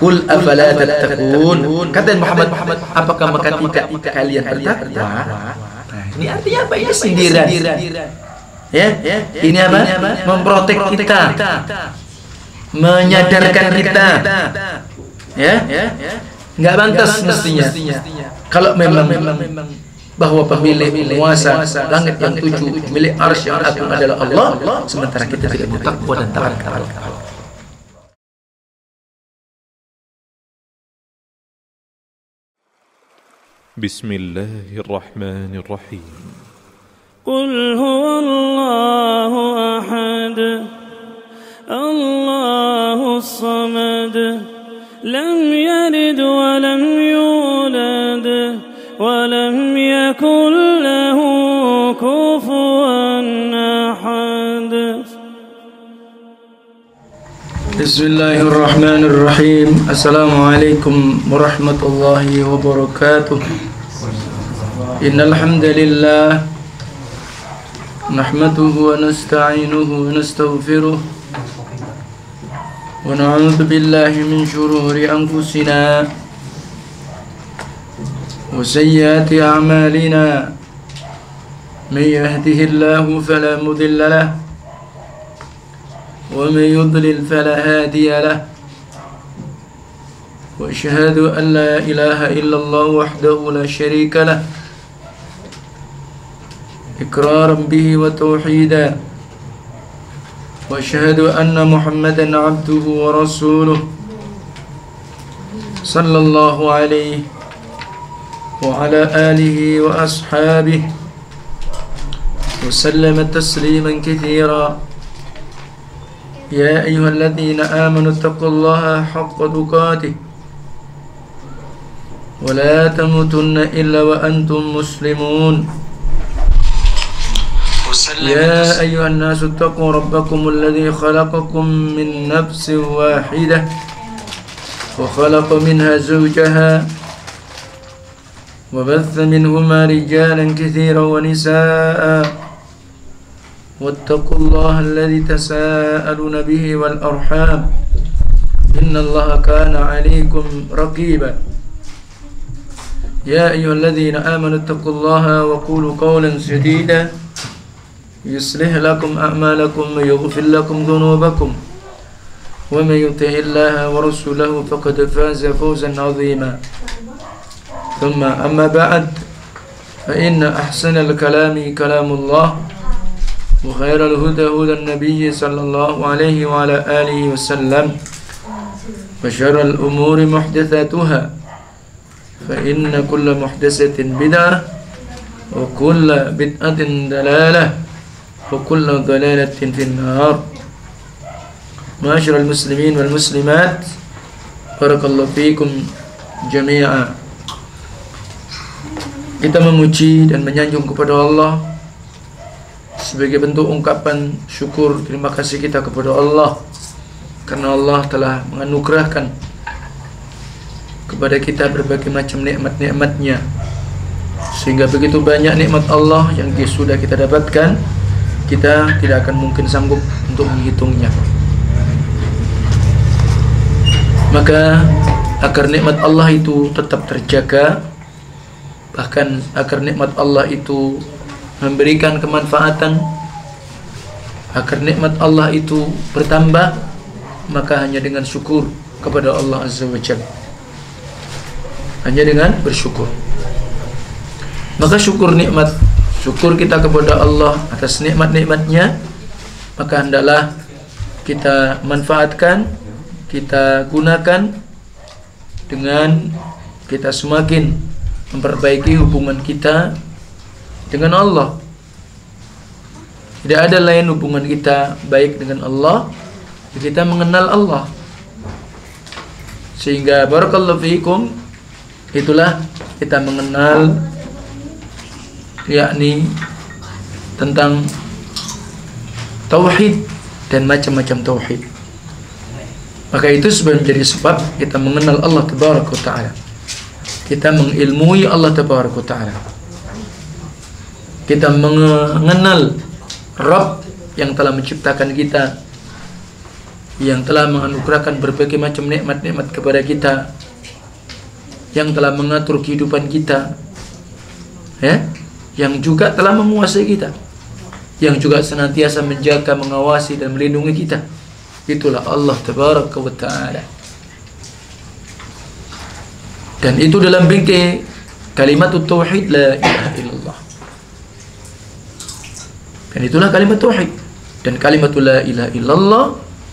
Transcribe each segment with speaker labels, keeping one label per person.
Speaker 1: Kul afala tattaqun. Kata Muhammad, apakah maka tidak kalian bertakwa? Nah, ini artinya apa? Ini sindiran. Ya, ini apa? Memprotek kita, menyadarkan kita. Ya, nggak pantas mestinya. Kalau memang bahwa pemilik penguasa langit yang tujuh, milik arsy yang agung adalah Allah, sementara kita tidak bertakwa dan taat kepada Allah.
Speaker 2: بسم الله الرحمن الرحيم
Speaker 3: قل هو الله أحد الله الصمد لم يلد ولم يولد ولم يكن له كفوا أحد
Speaker 1: بسم الله الرحمن الرحيم. السلام عليكم ورحمة الله وبركاته. إن الحمد لله نحمده ونستعينه ونستغفره ونعوذ بالله من شرور أنفسنا وسيئات أعمالنا. من يهده الله فلا مضل له ومن يضلل فلا هادي له. وأشهد أن لا إله إلا الله وحده لا شريك له إقرارا به وتوحيدا. وأشهد أن محمدا عبده ورسوله صلى الله عليه وعلى آله وأصحابه وسلم تسليما كثيرا. يا أيها الذين آمنوا اتقوا الله حق تقاته ولا تموتن إلا وأنتم مسلمون. يا أيها الناس اتقوا ربكم الذي خلقكم من نفس واحدة وخلق منها زوجها وبث منهما رجالا كثيرا ونساء واتقوا الله الذي تساءلون به والأرحام إن الله كان عليكم رقيبا. يا أيها الذين آمنوا اتقوا الله وقولوا قولا سديدا يصلح لكم أعمالكم ويغفر لكم ذنوبكم ومن يطع الله ورسوله فقد فاز فوزا عظيما. ثم أما بعد فإن أحسن الكلام كلام الله وخير الهدى هدى النبي صلى الله عليه وعلى آله وسلم وشر الأمور محدثاتها فإن كل محدثة بدعة وكل بدعة ضلالة وكل ضلالة في النار. معاشر المسلمين والمسلمات بارك الله فيكم جميعا. Kita memuji dan menyanjung kepada Allah sebagai bentuk ungkapan syukur terima kasih kita kepada Allah karena Allah telah menganugerahkan kepada kita berbagai macam nikmat-nikmatnya, sehingga begitu banyak nikmat Allah yang sudah kita dapatkan, kita tidak akan mungkin sanggup untuk menghitungnya. Maka agar nikmat Allah itu tetap terjaga, bahkan agar nikmat Allah itu memberikan kemanfaatan, agar nikmat Allah itu bertambah, maka hanya dengan syukur kepada Allah Azza wa Jalla, hanya dengan bersyukur. Maka syukur kita kepada Allah atas nikmat-nikmatnya, maka hendaklah kita manfaatkan, kita gunakan dengan kita semakin memperbaiki hubungan kita dengan Allah. Tidak ada lain hubungan kita baik dengan Allah, kita mengenal Allah. Sehingga barakallahu fiikum, itulah kita mengenal yakni tentang tauhid dan macam-macam tauhid. Maka itu sebenarnya menjadi sebab kita mengenal Allah Tabaraka wa Ta'ala, kita mengilmui Allah Tabaraka wa Ta'ala, kita mengenal Rabb yang telah menciptakan kita, yang telah menganugerahkan berbagai macam nikmat-nikmat kepada kita, yang telah mengatur kehidupan kita, ya, yang juga telah menguasai kita, yang juga senantiasa menjaga, mengawasi dan melindungi kita. Itulah Allah Tabaraka wa Ta'ala. Dan itu dalam bingkai kalimat tauhid la ilaha illallah. Dan itulah kalimat tauhid. Dan kalimat la ilaha illallah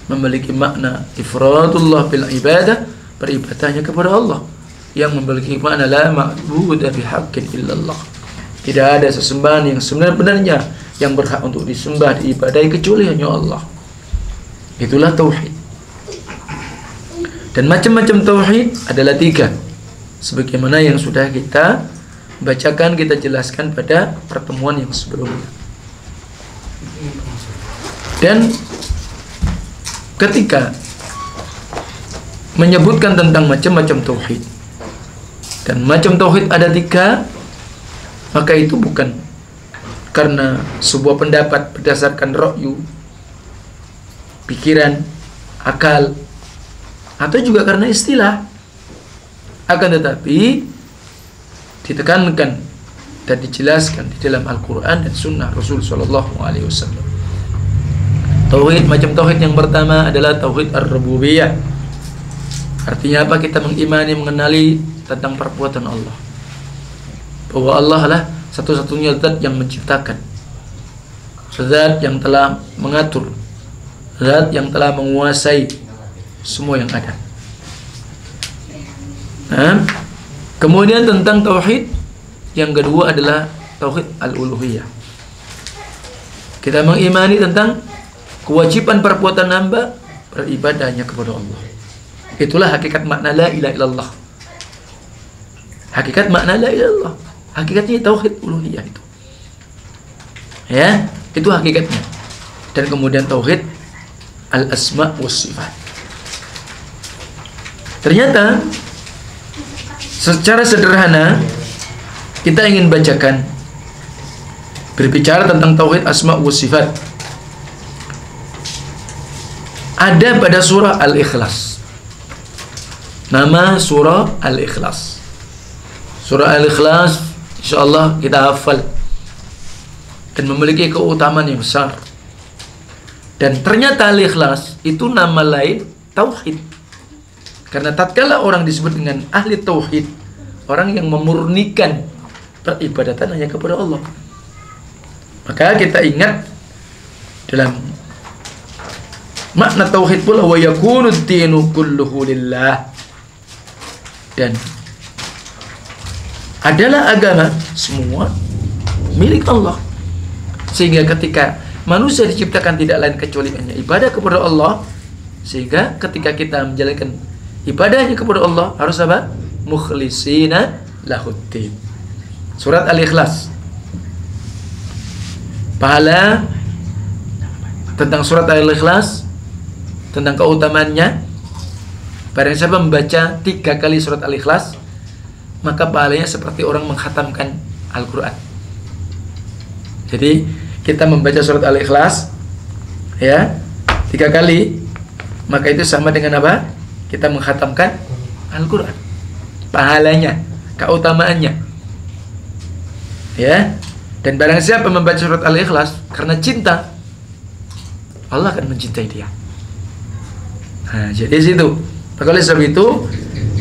Speaker 1: memiliki makna ifradullah bil ibadah, beribadahnya kepada Allah, yang memiliki makna la ma'budu bihaqqin illallah. Tidak ada sesembahan yang sebenarnya yang berhak untuk disembah, diibadahi kecuali hanya Allah. Itulah tauhid. Dan macam-macam tauhid adalah 3. Sebagaimana yang sudah kita bacakan, kita jelaskan pada pertemuan yang sebelumnya. Dan ketika menyebutkan tentang macam-macam tauhid, dan macam tauhid ada 3, maka itu bukan karena sebuah pendapat berdasarkan ra'yu, pikiran, akal, atau juga karena istilah. Akan tetapi ditekankan dan dijelaskan di dalam Al-Quran dan Sunnah Rasul Sallallahu Alaihi Wasallam. Tauhid, macam tauhid yang pertama adalah tauhid ar-rububiyah. Artinya apa? Kita mengimani, mengenali tentang perbuatan Allah, bahwa Allah lah satu-satunya zat yang menciptakan, zat yang telah mengatur, zat yang telah menguasai semua yang ada. Kemudian tentang tauhid yang kedua adalah tauhid al-uluhiyah. Kita mengimani tentang kewajiban perbuatan hamba beribadahnya kepada Allah. Itulah hakikat makna la ilaha illallah. Hakikat makna la ilaha illallah, hakikatnya tauhid uluhiyah itu. Ya, itu hakikatnya. Dan kemudian tauhid al-asma was sifat. Ternyata secara sederhana kita ingin bacakan berbicara tentang tauhid asma wa sifat. Ada pada surah Al-Ikhlas. Nama surah Al-Ikhlas. Surah Al-Ikhlas insyaallah kita hafal dan memiliki keutamaan yang besar. Dan ternyata Al-Ikhlas itu nama lain tauhid. Karena tatkala orang disebut dengan ahli tauhid, orang yang memurnikan peribadatan hanya kepada Allah, maka kita ingat dalam makna tauhid pula, wa yakunu ad-dinu kulluhu lillah, dan adalah agama semua milik Allah. Sehingga ketika manusia diciptakan tidak lain kecuali hanya ibadah kepada Allah, sehingga ketika kita menjalankan ibadahnya kepada Allah harus apa? Mukhlisina lahuddin. Surat Al-Ikhlas. Pahala tentang surat Al-Ikhlas, tentang keutamaannya, barang siapa membaca 3 kali surat Al-Ikhlas, maka pahalanya seperti orang mengkhatamkan Al-Quran. Jadi kita membaca surat Al-Ikhlas ya 3 kali, maka itu sama dengan apa? Kita mengkhatamkan Al-Quran. Pahalanya, keutamaannya, ya. Dan barang siapa membaca surat Al-Ikhlas karena cinta, Allah akan mencintai dia. Nah, jadi situ. Maka oleh sebab itu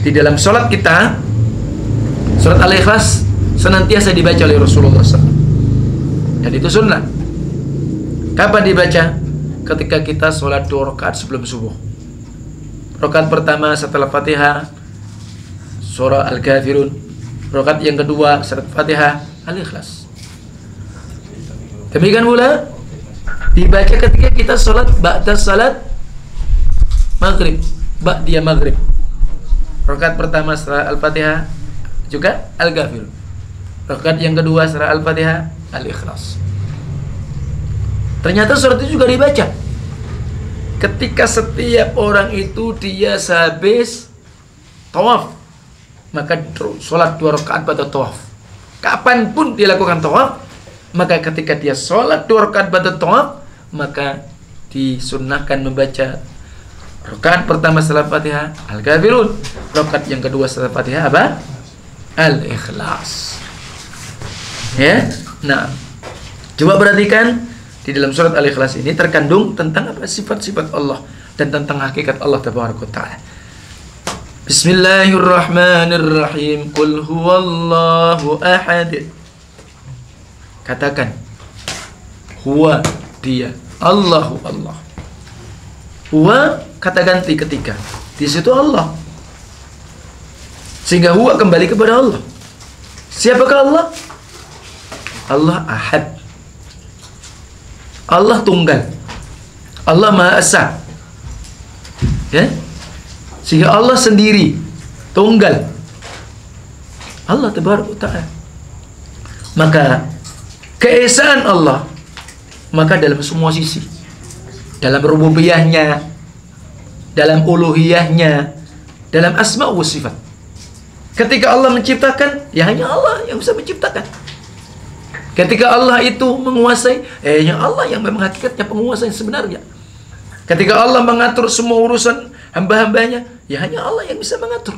Speaker 1: di dalam sholat kita, surat Al-Ikhlas senantiasa dibaca oleh Rasulullah SAW. Dan itu sunnah. Kapan dibaca? Ketika kita sholat 2 rakaat sebelum subuh. Rakaat pertama setelah Fatihah surah Al-Kafirun, rakaat yang kedua setelah Fatihah Al-Ikhlas. Demikian pula dibaca ketika kita sholat ba'da salat maghrib, ba'diyah maghrib. Rakaat pertama setelah Al-Fatihah juga Al-Kafirun, rakaat yang kedua setelah Al-Fatihah Al-Ikhlas. Ternyata surat itu juga dibaca ketika setiap orang itu dia sehabis tawaf, maka sholat 2 rakaat pada tawaf. Kapanpun dia lakukan tawaf, maka ketika dia sholat 2 rakaat pada tawaf, maka disunnahkan membaca Rakaat pertama setelah Fatihah Al-Kafirun. Rakaat yang kedua setelah Fatihah apa? Al-Ikhlas. Ya. Nah, coba perhatikan di dalam surat Al-Ikhlas ini terkandung tentang apa? Sifat-sifat Allah dan tentang hakikat Allah Tabaraka Ta'ala. Bismillahirrahmanirrahim. Qul huwallahu ahad. Katakan, huwa, dia, Allahu, Allah. Huwa kata ganti ketiga. Di situ Allah. Sehingga huwa kembali kepada Allah. Siapakah Allah? Allah ahad. Allah tunggal. Allah Maha Esa. Ya? Sehingga Allah sendiri, tunggal. Allah Tabaraka Ta'ala. Maka keesaan Allah, maka dalam semua sisi, dalam rububiyahnya, dalam uluhiyahnya, dalam asma wa sifat. Ketika Allah menciptakan, ya hanya Allah yang bisa menciptakan. Ketika Allah itu menguasai, hanya Allah yang memang hakikatnya penguasa yang sebenarnya. Ketika Allah mengatur semua urusan hamba-hambanya, ya hanya Allah yang bisa mengatur.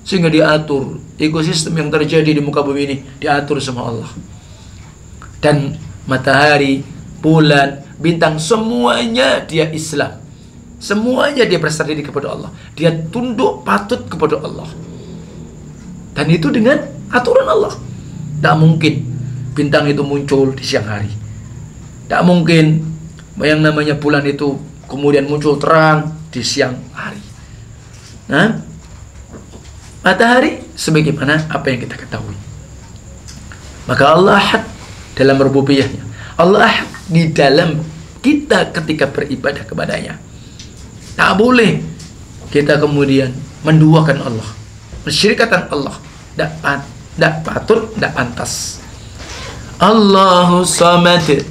Speaker 1: Sehingga diatur ekosistem yang terjadi di muka bumi ini, diatur sama Allah. Dan matahari, bulan, bintang, semuanya dia Islam. Semuanya dia berserah diri kepada Allah. Dia tunduk patut kepada Allah. Dan itu dengan aturan Allah. Tak mungkin bintang itu muncul di siang hari. Tak mungkin yang namanya bulan itu kemudian muncul terang di siang hari. Nah, matahari sebagaimana apa yang kita ketahui. Maka Allah ahad dalam rububiyahnya. Allah ahad di dalam kita ketika beribadah kepadanya. Tak boleh kita kemudian menduakan Allah, mensyirikkan Allah. Tak patut, tak pantas. Allahu Samad.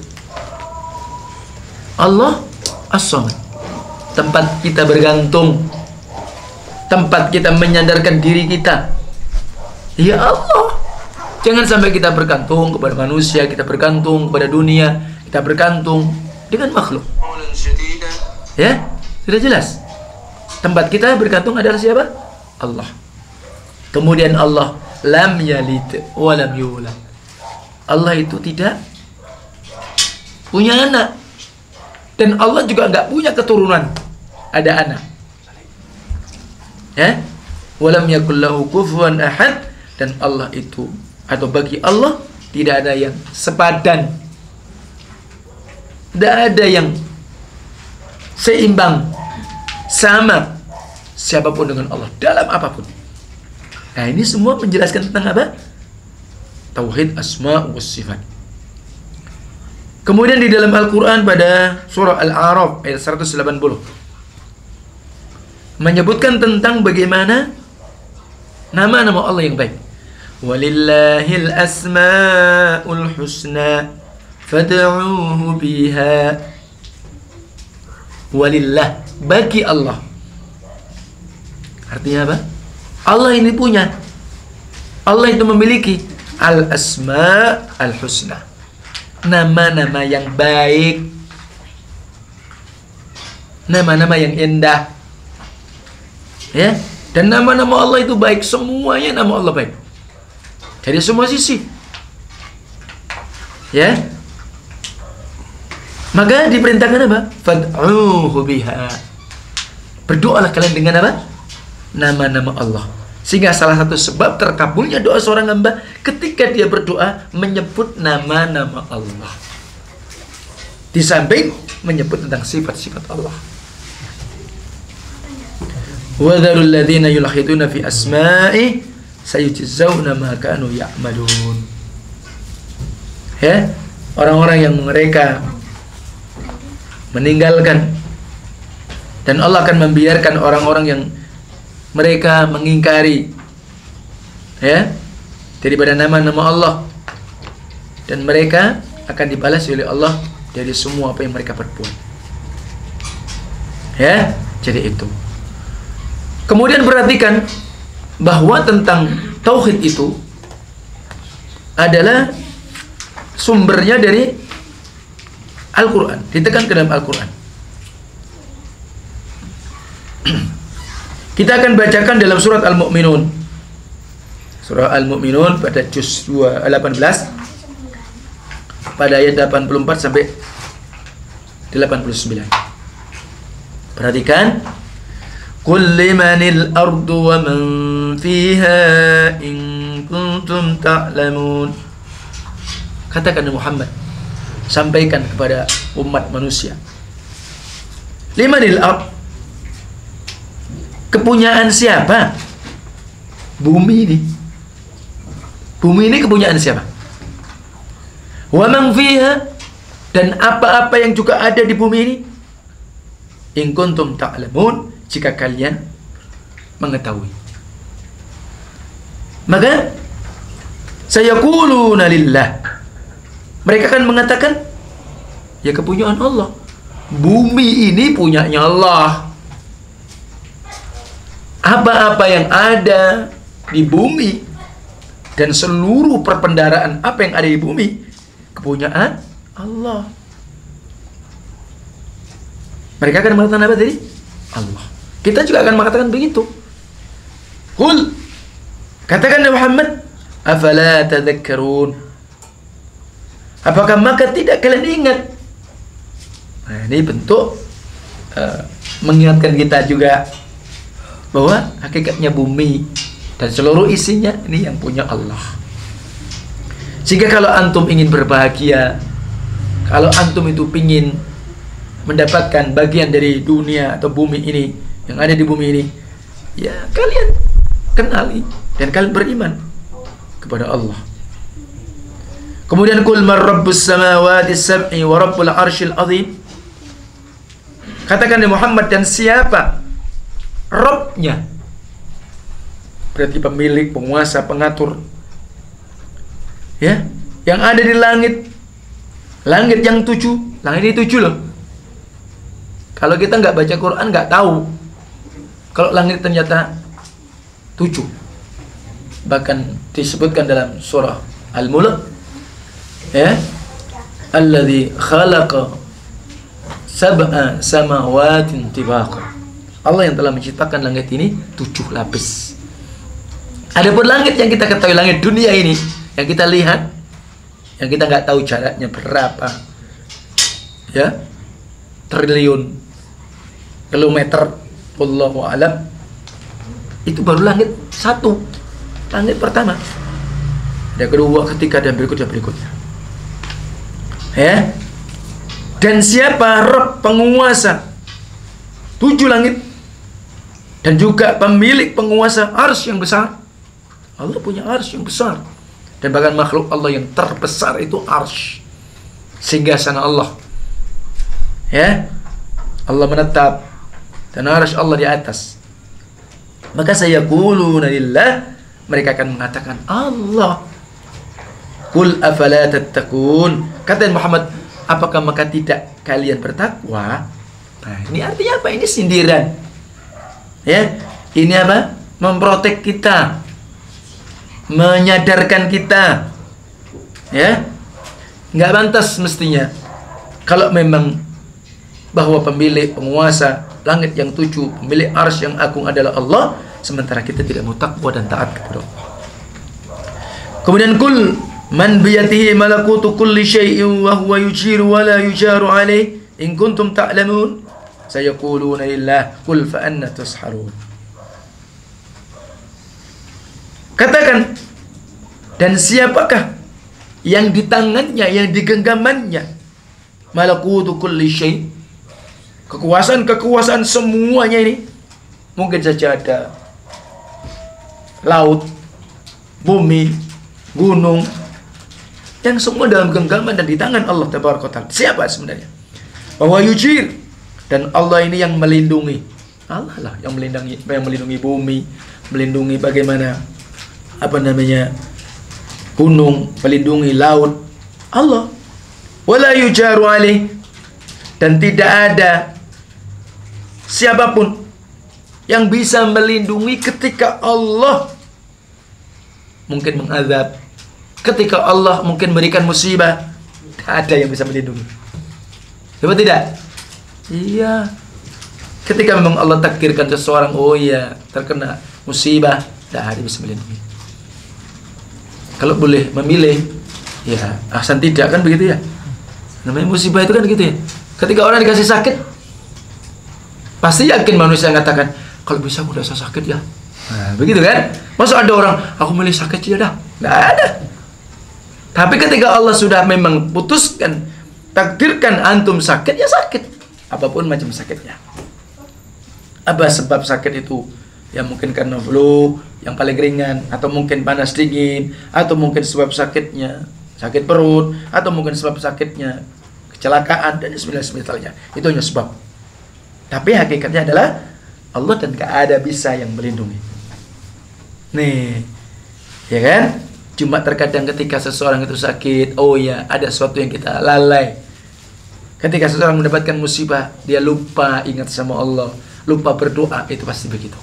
Speaker 1: Allah As-Samad. Tempat kita bergantung, tempat kita menyandarkan diri kita, ya Allah. Jangan sampai kita bergantung kepada manusia, kita bergantung kepada dunia, kita bergantung dengan makhluk. Ya, sudah jelas. Tempat kita bergantung adalah siapa? Allah. Kemudian Allah lam yalid wa lam yulad. Allah itu tidak punya anak, dan Allah juga enggak punya keturunan ada anak. Ya, walam yakul lahu kufuwan ahad. Dan Allah itu, atau bagi Allah tidak ada yang sepadan, tidak ada yang seimbang, sama siapapun dengan Allah dalam apapun. Nah, ini semua menjelaskan tentang apa? Tauhid asma wa sifat. Kemudian di dalam Al-Quran pada surah Al-A'raf ayat 180 menyebutkan tentang bagaimana nama-nama Allah yang baik. Walillahil asma'ul husna fad'uuhu biha. Walillah, bagi Allah. Artinya apa? Allah ini punya, Allah itu memiliki al-asma' al-husna, nama-nama yang baik, nama-nama yang indah. Ya, dan nama-nama Allah itu baik, semuanya nama Allah baik dari semua sisi. Ya, maka diperintahkan apa? Fad'uuhu biha. Berdoalah kalian dengan apa? Nama-nama Allah. Sehingga salah satu sebab terkabulnya doa seorang hamba ketika dia berdoa menyebut nama-nama Allah, di samping menyebut tentang sifat-sifat Allah. Wa dzarul ladzina yulhiduna fi asma'i sayujzauna ma kanu ya'malun. Ya, orang-orang yang mereka meninggalkan, dan Allah akan membiarkan orang-orang yang mereka mengingkari, ya, daripada nama-nama Allah, dan mereka akan dibalas oleh Allah dari semua apa yang mereka perbuat. Ya, jadi itu. Kemudian perhatikan bahwa tentang tauhid itu adalah sumbernya dari Al-Quran, ditekan ke dalam Al-Quran. Kita akan bacakan dalam surat Al-Mu'minun. Surah Al-Mu'minun pada juz 18 pada ayat 84 sampai 89. Perhatikan. Qul limanil ardu wa man fiha in kuntum ta'lamun. Katakan Muhammad, sampaikan kepada umat manusia. Limanil ard, kepunyaan siapa? Bumi ini. Bumi ini kepunyaan siapa? Wa man fiha, dan apa-apa yang juga ada di bumi ini. In kuntum ta'lamun, jika kalian mengetahui. Maka sayaquluna lillah, mereka akan mengatakan, ya kepunyaan Allah. Bumi ini punyanya Allah. Apa-apa yang ada di bumi dan seluruh perpendaraan apa yang ada di bumi, kepunyaan Allah. Mereka akan mengatakan apa tadi? Allah. Kita juga akan mengatakan begitu. Qul, katakan Muhammad, afala tadhakkarun, apakah maka tidak kalian ingat? Nah, ini bentuk mengingatkan kita juga bahwa hakikatnya bumi dan seluruh isinya ini yang punya Allah. Sehingga kalau antum ingin berbahagia, kalau antum itu ingin mendapatkan bagian dari dunia atau bumi ini, yang ada di bumi ini, ya kalian kenali dan kalian beriman kepada Allah. Kemudian qul man rabbus samawati sab'i wa rabbul arsyil azim, katakan Muhammad, dan siapa Rabbnya, berarti pemilik, penguasa, pengatur, ya, yang ada di langit. Langit yang 7, langit ini 7 loh. Kalau kita nggak baca Quran nggak tahu kalau langit ternyata 7. Bahkan disebutkan dalam surah Al-Mulk, ya, alladzi khalaqa sab'a samawatin tibaqa. Allah yang telah menciptakan langit ini 7 lapis. Adapun langit yang kita ketahui, langit dunia ini yang kita lihat, yang kita nggak tahu jaraknya berapa, ya, triliun kilometer, wallahu alam, itu baru langit 1, langit pertama. Ada kedua, ketiga, dan berikutnya. Ya. Dan siapa Rabb, penguasa 7 langit dan juga pemilik, penguasa arsy yang besar. Allah punya arsy yang besar, dan bahkan makhluk Allah yang terbesar itu arsy, singgasana Allah. Ya, Allah menetap dan arsy Allah di atas. Maka sayaquluna lillah, mereka akan mengatakan Allah. Qul afala tattaqun, kata Muhammad, apakah maka tidak kalian bertakwa? Nah, ini artinya apa? Ini sindiran. Ya, ini apa? Memprotek kita, menyadarkan kita. Ya, nggak pantas mestinya kalau memang bahwa pemilik, penguasa langit yang 7, pemilik arsy yang agung adalah Allah, sementara kita tidak mau takwa dan taat kepada Allah. Kemudian kul man biyadihi malakutu kulli syai'in wa huwa yujiru wa la yujaru alaih in kuntum ta'lamun sayaquluna lillah qul fa anna tusharun. Katakan, dan siapakah yang di tangannya, yang di genggamannya malakutu kulli syai', kekuasaan semuanya ini. Mungkin saja ada laut, bumi, gunung, yang semua dalam genggaman dan di tangan Allah Tabaraka Ta'ala. Siapa sebenarnya? Bahwa yujir, dan Allah ini yang melindungi. Allah lah yang melindungi bumi, melindungi bagaimana gunung, melindungi laut. Allah. Wala yujaru alaih, dan tidak ada siapapun yang bisa melindungi ketika Allah mungkin mengazab, ketika Allah mungkin berikan musibah. Tidak ada yang bisa melindungi. Coba tidak? Iya. Ketika memang Allah takdirkan seseorang, oh iya, terkena musibah, tidak ada bisa melindungi. Kalau boleh memilih, ya ahsan tidak, kan begitu ya. Namanya musibah itu kan gitu ya. Ketika orang dikasih sakit, pasti yakin manusia mengatakan, kalau bisa aku udah sakit ya. Nah, begitu kan? Masa ada orang, aku milih sakit ya dah. Tidak ada. Tapi ketika Allah sudah memang putuskan, takdirkan antum sakit, ya sakit. Apapun macam sakitnya. Apa sebab sakit itu? Ya mungkin karena flu yang paling ringan, atau mungkin panas dingin, atau mungkin sebab sakitnya sakit perut, atau mungkin sebab sakitnya kecelakaan, dan sebagainya. Itu hanya sebab. Tapi hakikatnya adalah Allah dan gak ada bisa yang melindungi. Nih, ya kan? Cuma terkadang ketika seseorang itu sakit, oh ya, ada sesuatu yang kita lalai. Ketika seseorang mendapatkan musibah, dia lupa ingat sama Allah, lupa berdoa, itu pasti begitu.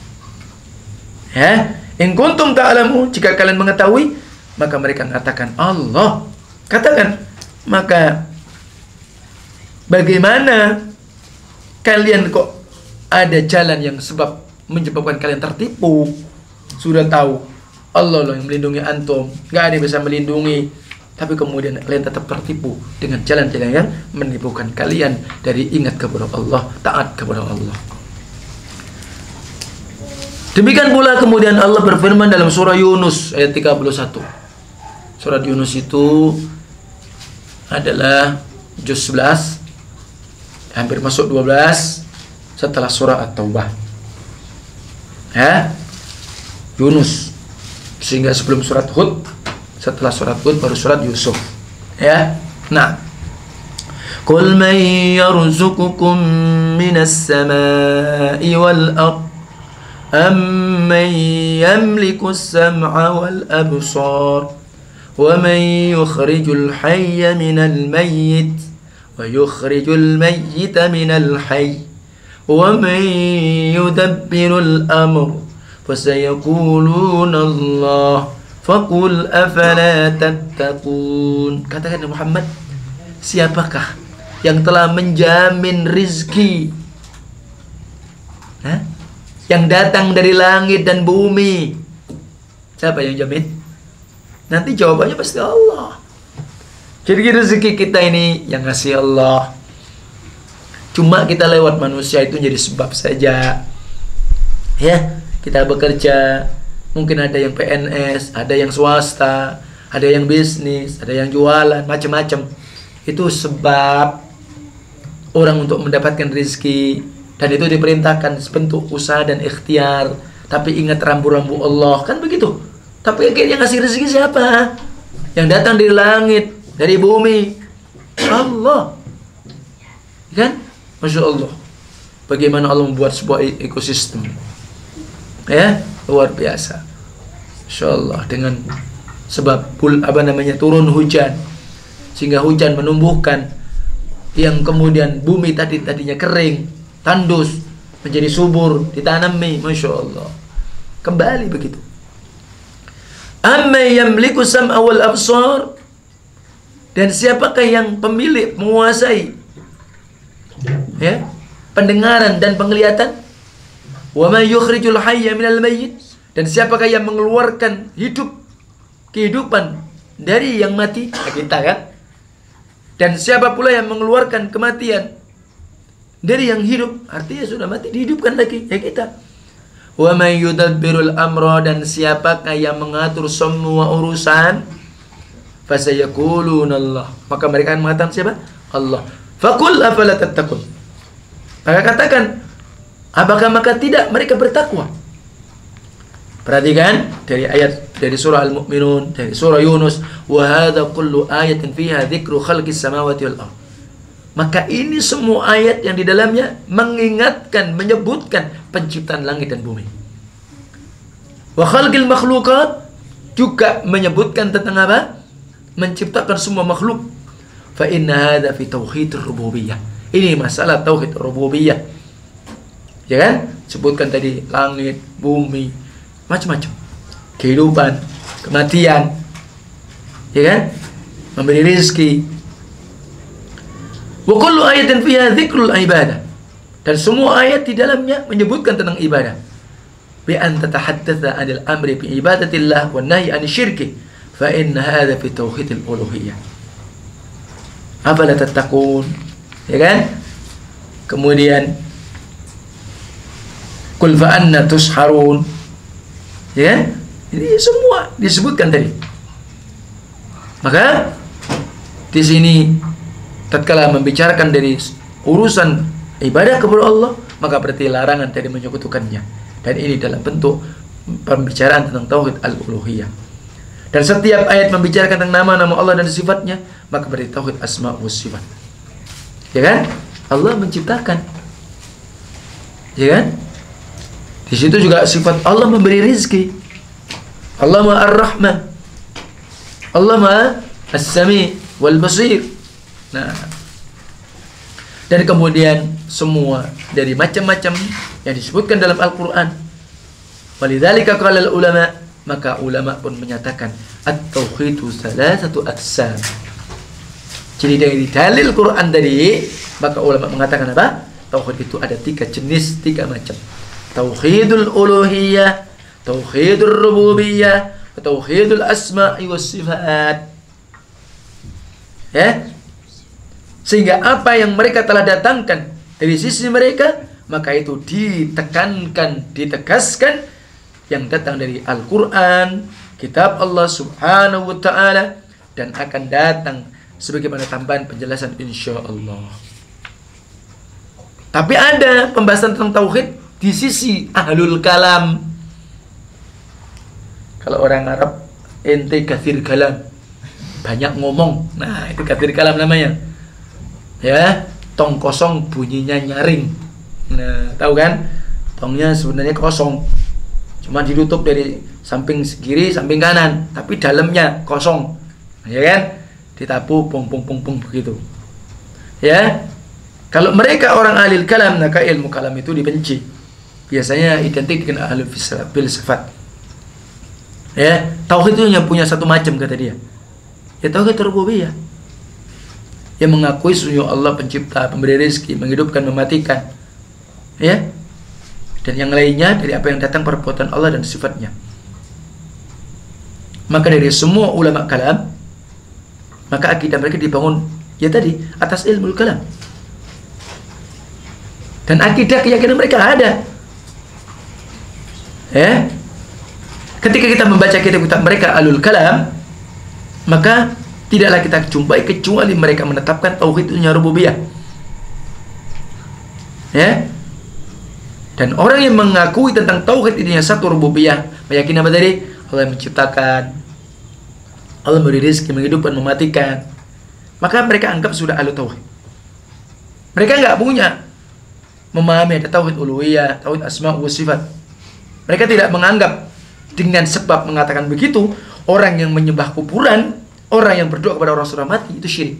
Speaker 1: Ya, in kuntum ta'lamun, jika kalian mengetahui, maka mereka mengatakan Allah. Katakan, maka bagaimana kalian kok ada jalan yang sebab menyebabkan kalian tertipu? Sudah tahu Allah loh yang melindungi antum, gak ada yang bisa melindungi, tapi kemudian kalian tetap tertipu dengan jalan-jalan yang menipukan kalian dari ingat kepada Allah, taat kepada Allah. Demikian pula kemudian Allah berfirman dalam surah Yunus ayat 31. Surat Yunus itu adalah juz 11, hampir masuk 12 setelah surah At-Taubah. Ya, Yunus, sehingga sebelum surat Hud, setelah surat Hud baru surat Yusuf. Ya, nah, Qul man yarzuqukum minas samai wal ard amman yamliku as-sam'a wal absar wa man yukhrijul hayya minal mayyit wa yukhrijul mayyita minal hayy wa man yudabbirul amr fasayaquluna Allah faqul afala tattaqun. Katakan Muhammad, siapakah yang telah menjamin rizki yang datang dari langit dan bumi? Siapa yang jamin? Nanti jawabannya pasti Allah. Jadi rezeki kita ini yang ngasih Allah. Cuma kita lewat manusia itu jadi sebab saja. Ya, kita bekerja, mungkin ada yang PNS, ada yang swasta, ada yang bisnis, ada yang jualan, macam-macam. Itu sebab orang untuk mendapatkan rezeki, dan itu diperintahkan sebentuk usaha dan ikhtiar. Tapi ingat rambu-rambu Allah, kan begitu. Tapi akhirnya ngasih rezeki siapa? Yang datang dari langit, dari bumi, Allah. Kan? Masya Allah. Bagaimana Allah membuat sebuah ekosistem, ya, luar biasa. Masya Allah, dengan sebab turun hujan, sehingga hujan menumbuhkan yang kemudian bumi tadinya kering, tandus, menjadi subur, ditanami. Masya Allah. Kembali begitu. Amma yamliku sam'a wal absar, dan siapakah yang pemilik, menguasai, ya, pendengaran dan penglihatan? Wa man yukhrijul hayya minal mayyit, dan siapakah yang mengeluarkan kehidupan dari yang mati? Nah, kita kan. Dan siapa pula yang mengeluarkan kematian dari yang hidup? Artinya sudah mati dihidupkan lagi, ya kita. Wa may yudabbirul amra, dan siapakah yang mengatur semua urusan? Fasayaquluna Allah, maka mereka akan mengatakan siapa? Allah. Faqul afala tattaqun, maka katakan, apakah maka tidak mereka bertakwa? Perhatikan dari surah Al-Mu'minun, dari surah Yunus, wa hadza kullu ayatin fiha dzikru khalqis samawati wal ardh. Maka ini semua ayat yang di dalamnya mengingatkan, menyebutkan penciptaan langit dan bumi. Wa khalqil makhluqat, juga menyebutkan tentang apa? Menciptakan semua makhluk. Fa inna hadza fi tauhid rububiyah. Ini masalah tauhid rububiyah. Ya kan? Sebutkan tadi langit, bumi, macam-macam. Kehidupan, kematian. Ya kan? Memberi rezeki. Wa kullu ayatin fiha dzikrul ibadah. Dan semua ayat di dalamnya menyebutkan tentang ibadah. Bi an tatahaddatsa 'anil amri bi ibadatillah wan nahyi 'anil syirki fa inna hadza fi tauhidil uluhiyah. Afala tattaqun? Ya kan? Kemudian qul fa anna tusharun. Ya kan? Ini semua disebutkan tadi. Maka di sini tatkala membicarakan dari urusan ibadah kepada Allah, maka berarti larangan dari menyekutukannya. Dan ini dalam bentuk pembicaraan tentang tauhid al-uluhiyah. Dan setiap ayat membicarakan tentang nama-nama Allah dan sifatnya, maka berarti tauhid asma wa sifat. Ya kan? Allah menciptakan. Ya kan? Di situ juga sifat Allah memberi rizki. Allah Maha Ar-Rahman. Allah Maha As-Sami wal Basir. Nah, dan kemudian semua dari macam-macam yang disebutkan dalam Al-Quran. Walidzalika qala ulama, maka ulama pun menyatakan at-tauhidu salasatu aqsam. Jadi dari dalil Quran tadi, maka ulama mengatakan apa? Tauhid itu ada 3 jenis, 3 macam. Tauhidul uluhiyah, tauhidul rububiyah, tauhidul asma'i was sifat. Ya? Sehingga apa yang mereka telah datangkan dari sisi mereka, maka itu ditekankan, ditegaskan yang datang dari Al-Quran, kitab Allah subhanahu wa ta'ala, dan akan datang sebagaimana tambahan penjelasan insya Allah. Tapi ada pembahasan tentang tauhid di sisi ahlul kalam. Kalau orang Arab, ente kathir kalam, banyak ngomong. Nah, itu kathir kalam namanya. Ya, tong kosong bunyinya nyaring. Nah, tahu kan? Tongnya sebenarnya kosong, cuma ditutup dari samping kiri, samping kanan, tapi dalamnya kosong. Ya kan? Ditapu pung begitu. Ya. Kalau mereka orang ahli kalam, maka ilmu kalam itu dibenci. Biasanya identik dengan ahli filsafat. Ya, tauhid itu hanya punya satu macam kata dia. Ya tauhid rububiyah. Yang mengakui sunyo Allah pencipta, pemberi rezeki, menghidupkan, mematikan. Ya. Dan yang lainnya dari apa yang datang perbuatan Allah dan sifatnya. Maka dari semua ulama kalam, maka akidah mereka dibangun ya tadi atas ilmu kalam. Dan akidah keyakinan mereka ada. Ya. Ketika kita membaca kitab-kitab mereka alul kalam, maka tidaklah kita jumpai kecuali mereka menetapkan tauhid itu rububiyah. Ya. Dan orang yang mengakui tentang tauhid ini yang satu rububiyah, meyakini apa tadi? Allah yang menciptakan, Allah memberi rezeki, menghidupkan, mematikan. Maka mereka anggap sudah ahlu tauhid. Mereka enggak punya memahami ada tauhid uluhiyah, tauhid asma wa sifat. Mereka tidak menganggap dengan sebab mengatakan begitu, orang yang menyembah kuburan, orang yang berdoa kepada orang sudah mati itu syirik.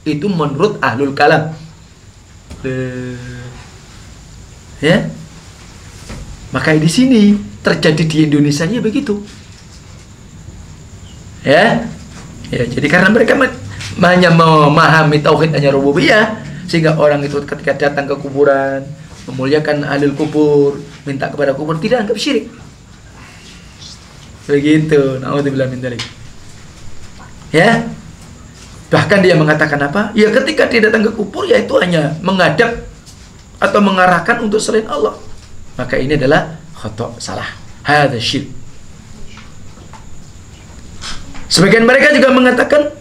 Speaker 1: Itu menurut ahlul kalam. Ya. Maka di sini terjadi di Indonesianya begitu. Ya. Ya, jadi karena mereka hanya memahami tauhid hanya rububiyah, sehingga orang itu ketika datang ke kuburan, memuliakan ahlul kubur, minta kepada kubur, tidak anggap syirik. Begitu. Naudzubillah min dzalik. Ya. Bahkan dia mengatakan apa? Ya ketika dia datang ke kubur, ya itu hanya menghadap atau mengarahkan untuk selain Allah. Maka ini adalah khata', salah. Hadza syirk. Sebagian mereka juga mengatakan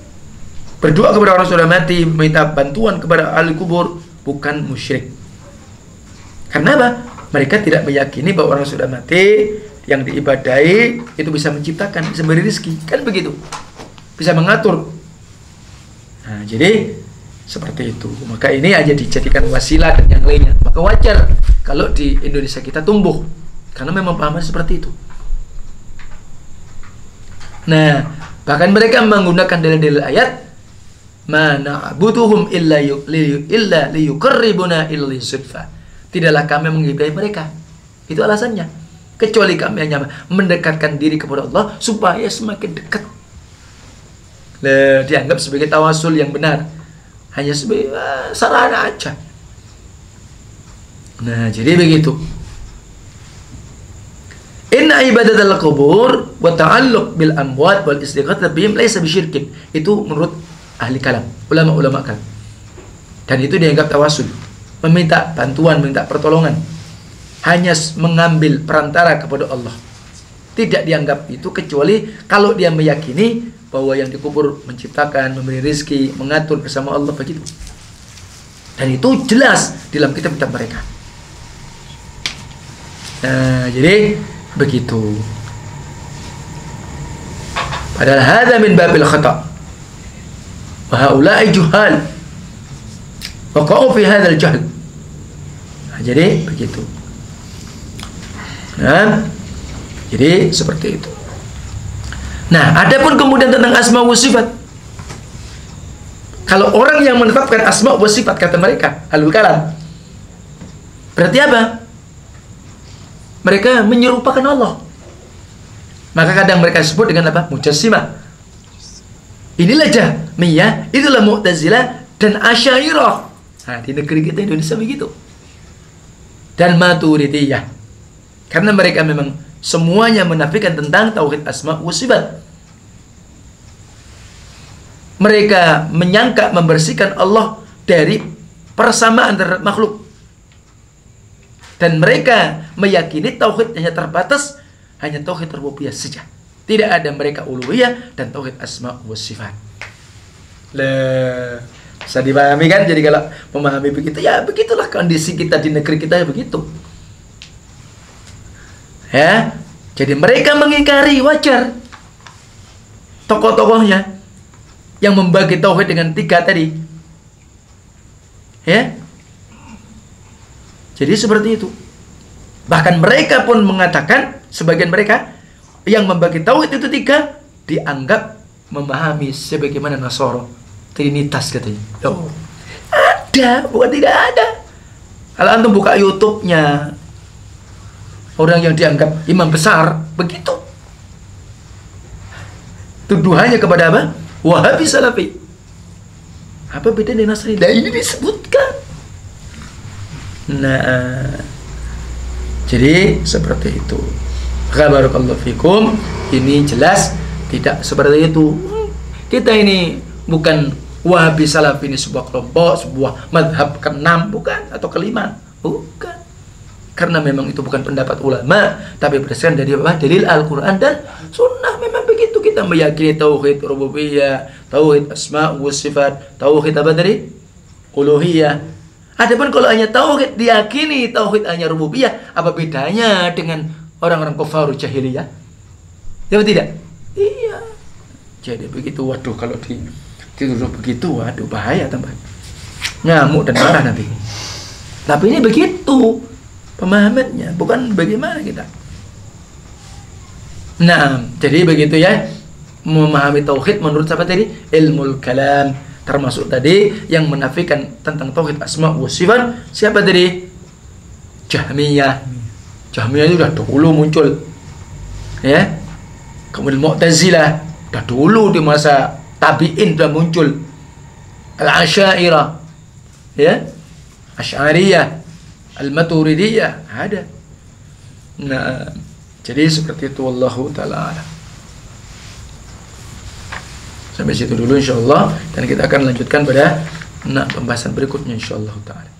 Speaker 1: berdoa kepada orang sudah mati, minta bantuan kepada ahli kubur, bukan musyrik. Karena apa? Mereka tidak meyakini bahwa orang sudah mati yang diibadahi itu bisa menciptakan, bisa memberi rezeki, kan begitu, bisa mengatur. Nah, jadi seperti itu. Maka ini aja dijadikan wasilah dan yang lainnya. Maka wajar kalau di Indonesia kita tumbuh, karena memang pahaman seperti itu. Nah, bahkan mereka menggunakan dalil-dalil ayat, ma na'buduhum illa liyuqarribuna ila zulfa. Tidaklah kami mengibadahi mereka. Itu alasannya. Kecuali kami hanya mendekatkan diri kepada Allah supaya semakin dekat. Dianggap sebagai tawasul yang benar. Hanya sebagai sarana aja. Nah, jadi begitu. Inna ibadatal qubur wa ta'alluq bil amwat wal istighatsah bihim laisa bisyirkin. Itu menurut ahli kalam, ulama-ulama kalam. Dan itu dianggap tawasul, meminta bantuan, meminta pertolongan, hanya mengambil perantara kepada Allah. Tidak dianggap itu kecuali kalau dia meyakini bahwa yang dikubur menciptakan, memberi rezeki, mengatur bersama Allah, begitu. Dan itu jelas dalam kitab-kitab mereka. Nah, jadi begitu. Padahal hadza min babil khata'. Wa haula'i juhal. Waqa'u fi hadzal jahl. Nah, jadi begitu. Nah, jadi seperti itu. Nah, adapun kemudian tentang asma wa sifat. Kalau orang yang menetapkan asma wa sifat, kata mereka ahlul kalam, berarti apa? Mereka menyerupakan Allah. Maka kadang mereka sebut dengan apa? Mujassimah. Inilah Jahmiyah, itulah Mu'tazilah dan Asy'ariyah. Nah, di negeri kita Indonesia begitu. Dan Maturidiyah. Karena mereka memang semuanya menafikan tentang tauhid asma wa sifat. Mereka menyangka membersihkan Allah dari persamaan terhadap makhluk. Dan mereka meyakini tauhid hanya terbatas hanya tauhid rububiyah saja. Tidak ada mereka uluhiyah dan tauhid asma wa sifat. Bisa dipahami kan? Jadi kalau memahami begitu, ya begitulah kondisi kita di negeri kita, ya begitu. Ya, jadi mereka mengingkari, wajar. Tokoh-tokohnya yang membagi tauhid dengan 3 tadi. Ya. Jadi seperti itu. Bahkan mereka pun mengatakan, sebagian mereka yang membagi tauhid itu 3 dianggap memahami sebagaimana Nasara, Trinitas katanya. Oh, ada, bukan tidak ada. Kalau antum buka YouTube-nya orang yang dianggap imam besar, begitu. Tuduhannya kepada apa? Wahabi Salafi. Apa beda dengan Nasrani? Nah, ini disebutkan. Nah, jadi seperti itu. Barakallahu fikum. Ini jelas tidak seperti itu. Kita ini bukan Wahabi Salafi, ini sebuah kelompok, sebuah madhab ke-6 bukan, atau ke-5 bukan. Karena memang itu bukan pendapat ulama, tapi berdasarkan dari apa? Dalil Al-Quran dan Sunnah. Memang begitu kita meyakini tauhid rububiyah, tauhid asma wa sifat, tauhid apa tadi? Uluhiyah. Adapun kalau hanya tauhid diyakini tauhid hanya rububiyah, apa bedanya dengan orang-orang kafir jahiliyah? Ya tidak? Iya. Jadi begitu, waduh, kalau dituduh begitu, waduh, bahaya tambah. Ngamuk dan marah nanti. Tapi ini begitu pemahamannya, bukan bagaimana kita. Nah, jadi begitu ya, memahami tauhid menurut siapa tadi? Ilmul kalam, termasuk tadi yang menafikan tentang tauhid asma wa sifat. Siapa tadi? Jahmiyah. Jahmiyah itu sudah dulu muncul, ya. Kemudian Mu'tazilah sudah dulu di masa tabi'in sudah muncul. Al-Asy'ariyah, ya, Asy'ariyah, Al-Maturidiyah ada. Nah, jadi seperti itu, wallahu ta'ala a'lam. Sampai situ dulu insyaallah, dan kita akan lanjutkan pada pembahasan berikutnya insyaallah ta'ala.